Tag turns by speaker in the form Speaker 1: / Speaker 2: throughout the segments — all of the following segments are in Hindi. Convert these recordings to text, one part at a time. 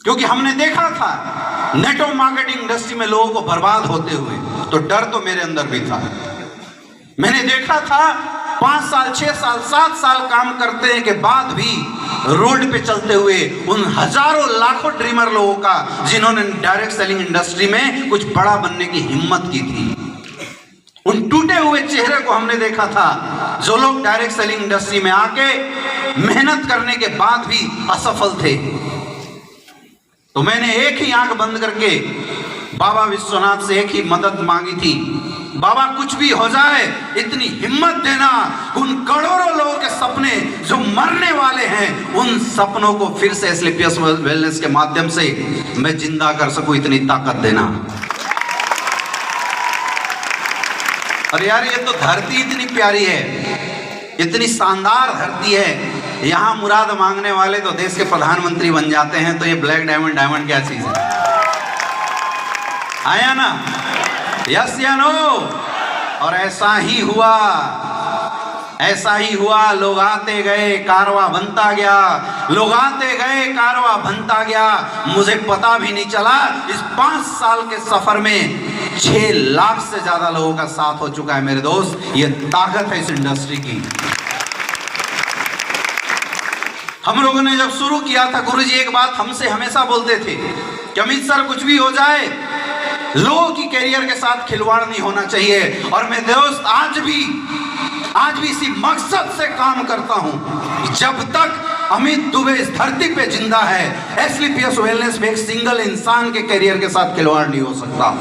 Speaker 1: क्योंकि हमने देखा था नेटवर्क मार्केटिंग इंडस्ट्री में लोगों को बर्बाद होते हुए, तो डर तो मेरे अंदर भी था। मैंने देखा था 5 साल 6 साल 7 साल काम करने के बाद भी रोड पे चलते हुए उन हजारों लाखों ड्रीमर लोगों का, जिन्होंने डायरेक्ट सेलिंग इंडस्ट्री में कुछ बड़ा बनने की हिम्मत की थी, उन टूटे हुए चेहरे को हमने देखा था। जो लोग डायरेक्ट सेलिंग इंडस्ट्री में आके मेहनत करने के बाद भी असफल थे। तो मैंने एक ही आंख बंद करके बाबा विश्वनाथ से एक ही मदद मांगी थी, बाबा कुछ भी हो जाए इतनी हिम्मत देना, उन करोड़ों लोगों के सपने जो मरने वाले हैं, उन सपनों को फिर से एस्क्लेपियस वेलनेस के माध्यम से मैं जिंदा कर सकूं, इतनी ताकत देना। और यार ये तो धरती इतनी प्यारी है, इतनी शानदार धरती है, यहाँ मुराद मांगने वाले तो देश के प्रधानमंत्री बन जाते हैं, तो ये ब्लैक डायमंड क्या चीज है? आया ना? यस या नो? और ऐसा ही हुआ, ऐसा ही हुआ। लोग आते गए, कारवां बनता गया, लोग आते गए, कारवां बनता गया। मुझे पता भी नहीं चला इस 5 साल के सफर में 6 लाख से ज्यादा लोगों का साथ हो चुका है मेरे दोस्त। ये ताकत है इस इंडस्ट्री की। हम लोगों ने जब शुरू किया था, गुरुजी एक बात हमसे हमेशा बोलते थे कि अमित सर कुछ भी हो जाए, लोगों की कैरियर के साथ खिलवाड़ नहीं होना चाहिए। और मैं दोस्त आज भी इसी मकसद से काम करता हूं। जब तक अमित दुबे इस धरती पे जिंदा है, एस्क्लेपियस वेलनेस में एक सिंगल इंसान के कैरियर के साथ खिलवाड़ नहीं हो सकता।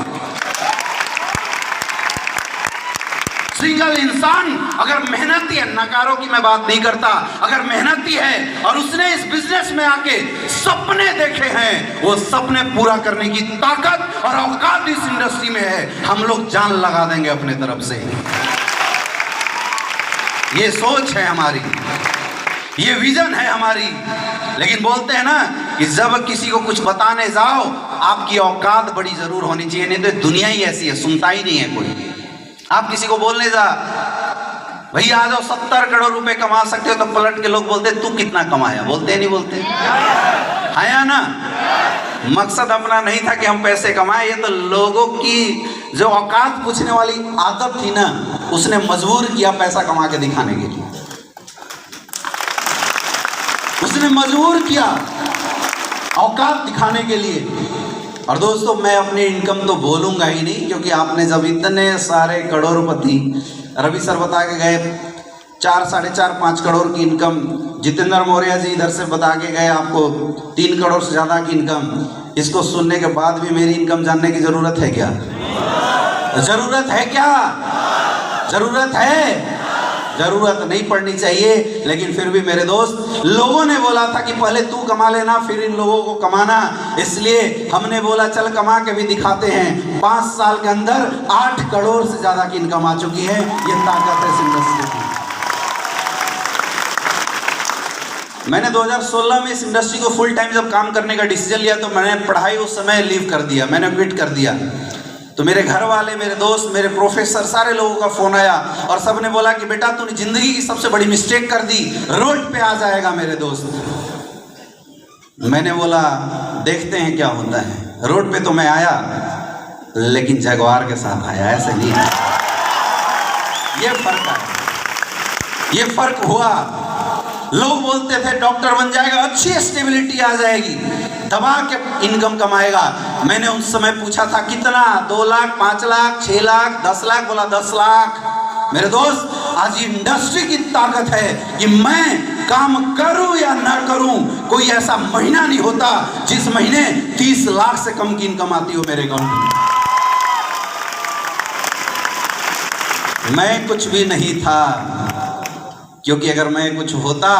Speaker 1: सिंगल इंसान अगर मेहनती है, नकारों की मैं बात नहीं करता, अगर मेहनती है और उसने इस बिजनेस में आके सपने देखे हैं, वो सपने पूरा करने की ताकत और औकात इस इंडस्ट्री में है। हम लोग जान लगा देंगे अपने तरफ से। ये सोच है हमारी, ये विजन है हमारी। लेकिन बोलते हैं ना कि जब किसी को कुछ बताने जाओ, आपकी औकात बड़ी जरूर होनी चाहिए, नहीं तो दुनिया ही ऐसी है, सुनता ही नहीं है कोई। आप किसी को बोलने जा, भैया आ जाओ 70 करोड़ रुपए कमा सकते हो, तो पलट के लोग बोलते तू कितना कमाया? बोलते नहीं बोलते? आया ना? मकसद अपना नहीं था कि हम पैसे कमाए, ये तो लोगों की जो औकात पूछने वाली आदत थी ना, उसने मजबूर किया पैसा कमा के दिखाने के लिए। उसने मजबूर किया औकात दिखाने के लिए। और दोस्तों मैं अपनी इनकम तो बोलूंगा ही नहीं, क्योंकि आपने जब इतने सारे करोड़पति, रवि सर बता के गए 4, 4.5, 5 करोड़ की इनकम, जितेंद्र मौर्य जी इधर से बता के गए आपको 3 करोड़ से ज़्यादा की इनकम। इसको सुनने के बाद भी मेरी इनकम जानने की ज़रूरत है क्या? ज़रूरत है क्या? ज़रूरत है? जरूरत नहीं पड़नी चाहिए। लेकिन फिर भी मेरे दोस्त, लोगों ने बोला था कि पहले तू कमा लेना, फिर इन लोगों को कमाना, इसलिए हमने बोला चल कमा के भी दिखाते हैं। 5 साल के अंदर 8 करोड़ से ज्यादा की इनकम आ चुकी है। ये ताकत है इस इंडस्ट्री की। मैंने 2016 में इस इंडस्ट्री को फुल टाइम जब काम करने का डिसीजन लिया, तो मैंने पढ़ाई उस समय लीव कर दिया, मैंने क्विट कर दिया। तो मेरे घर वाले, मेरे दोस्त, मेरे प्रोफेसर, सारे लोगों का फोन आया और सब ने बोला कि बेटा तूने जिंदगी की सबसे बड़ी मिस्टेक कर दी, रोड पे आ जाएगा मेरे दोस्त। मैंने बोला देखते हैं क्या होता है। रोड पे तो मैं आया, लेकिन जगवार के साथ आया, ऐसे नहीं है। ये फर्क है, ये फर्क हुआ। लोग बोलते थे डॉक्टर बन जाएगा, अच्छी स्टेबिलिटी आ जाएगी, दबा के इनकम कमाएगा। मैंने उस समय पूछा था कितना, 2 लाख, 5 लाख, 6 लाख, 10 लाख? बोला 10 लाख। मेरे दोस्त, आज इंडस्ट्री की ताकत है कि मैं काम करूं या ना करूं, कोई ऐसा महीना नहीं होता जिस महीने 30 लाख से कम की इनकम आती हो मेरे अकाउंट में। मैं कुछ भी नहीं था, क्योंकि अगर मैं कुछ होता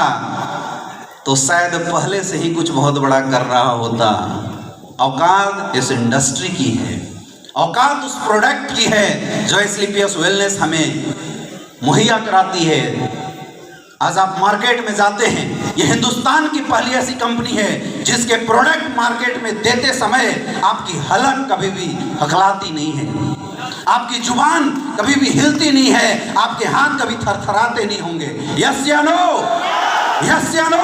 Speaker 1: तो शायद पहले से ही कुछ बहुत बड़ा कर रहा होता। औकात इस इंडस्ट्री की है, औकात उस प्रोडक्ट की है जो एस्क्लेपियस वेलनेस हमें मुहैया कराती है। आज आप मार्केट में जाते हैं, ये हिंदुस्तान की पहली ऐसी कंपनी है जिसके प्रोडक्ट मार्केट में देते समय आपकी हलक कभी भी हकलाती नहीं है, आपकी जुबान कभी भी हिलती नहीं है, आपके हाथ कभी थरथराते नहीं होंगे। यस या नो? यस या नो?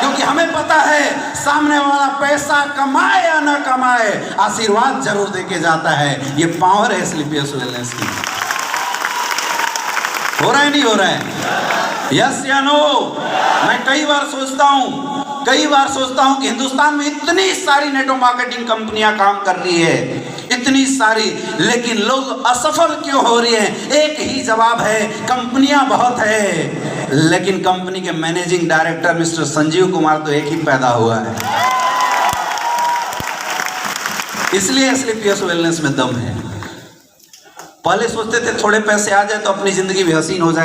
Speaker 1: क्योंकि हमें पता है सामने वाला पैसा कमाए या ना कमाए, आशीर्वाद जरूर देके जाता है। ये पावर है स्लीपियस वेलनेस की। हो रहा है नहीं हो रहा है? यस या नो? मैं कई बार सोचता हूं कि हिंदुस्तान में इतनी सारी नेटवर्क मार्केटिंग कंपनियां काम कर रही है, इतनी सारी, लेकिन लोग असफल क्यों हो रही हैं? एक ही जवाब है, कंपनियां बहुत है, लेकिन कंपनी के managing director mister Sanjeev Kumar तो एक ही पैदा हुआ है। इसलिए स्लीपियस वेलनेस में दम है। पहले सोचते थे थोड़े पैसे आ जाए तो अपनी जिंदगी भी हसीन हो जाए।